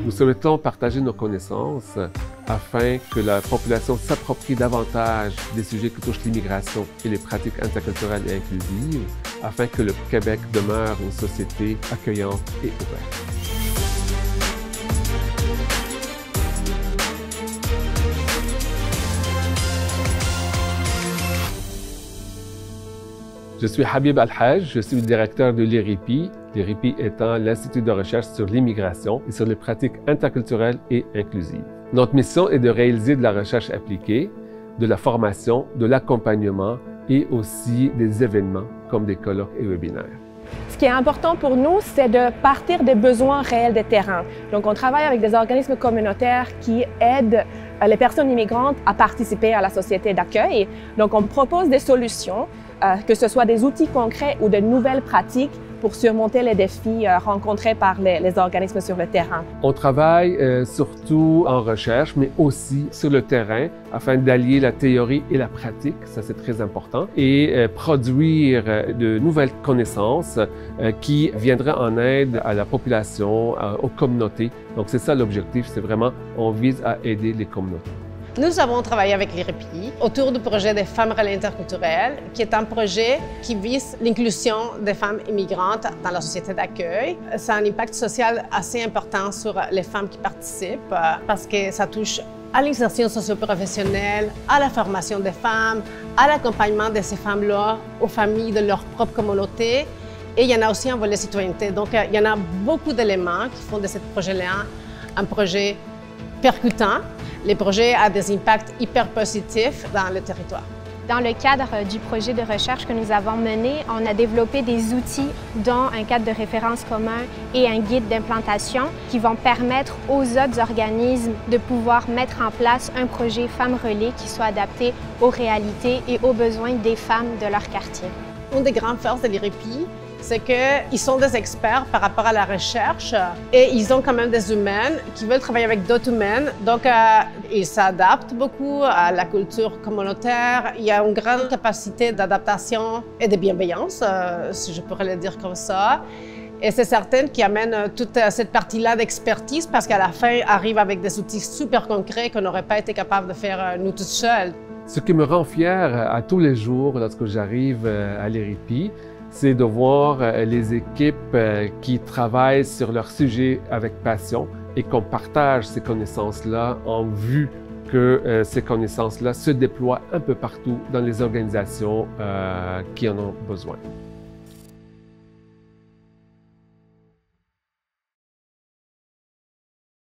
Nous souhaitons partager nos connaissances afin que la population s'approprie davantage des sujets qui touchent l'immigration et les pratiques interculturelles et inclusives, afin que le Québec demeure une société accueillante et ouverte. Je suis Habib Al-Haj, je suis le directeur de l'IRIPI, l'IRIPI étant l'Institut de recherche sur l'immigration et sur les pratiques interculturelles et inclusives. Notre mission est de réaliser de la recherche appliquée, de la formation, de l'accompagnement et aussi des événements comme des colloques et webinaires. Ce qui est important pour nous, c'est de partir des besoins réels des terrains. Donc, on travaille avec des organismes communautaires qui aident les personnes immigrantes à participer à la société d'accueil. Donc, on propose des solutions, que ce soit des outils concrets ou de nouvelles pratiques pour surmonter les défis rencontrés par les organismes sur le terrain. On travaille surtout en recherche, mais aussi sur le terrain afin d'allier la théorie et la pratique, ça c'est très important, et produire de nouvelles connaissances qui viendraient en aide à la population, aux communautés. Donc c'est ça l'objectif, c'est vraiment, on vise à aider les communautés. Nous avons travaillé avec l'IRIPI autour du projet des femmes relais interculturelles, qui est un projet qui vise l'inclusion des femmes immigrantes dans la société d'accueil. Ça a un impact social assez important sur les femmes qui participent parce que ça touche à l'insertion socio-professionnelle, à la formation des femmes, à l'accompagnement de ces femmes-là aux familles de leur propre communauté. Et il y en a aussi un volet citoyenneté. Donc, il y en a beaucoup d'éléments qui font de ce projet-là un projet percutant. Le projet a des impacts hyper positifs dans le territoire. Dans le cadre du projet de recherche que nous avons mené, on a développé des outils, dont un cadre de référence commun et un guide d'implantation, qui vont permettre aux autres organismes de pouvoir mettre en place un projet Femmes Relais qui soit adapté aux réalités et aux besoins des femmes de leur quartier. Une des grandes forces de l'IRIPI, c'est qu'ils sont des experts par rapport à la recherche et ils ont quand même des humains qui veulent travailler avec d'autres humains. Donc, ils s'adaptent beaucoup à la culture communautaire. Il y a une grande capacité d'adaptation et de bienveillance, si je pourrais le dire comme ça. Et c'est certain qu'ils amènent toute cette partie-là d'expertise parce qu'à la fin, ils arrivent avec des outils super concrets qu'on n'aurait pas été capable de faire nous toutes seules. Ce qui me rend fier à tous les jours lorsque j'arrive à l'IRIPI, c'est de voir les équipes qui travaillent sur leur sujet avec passion et qu'on partage ces connaissances-là en vue que ces connaissances-là se déploient un peu partout dans les organisations qui en ont besoin.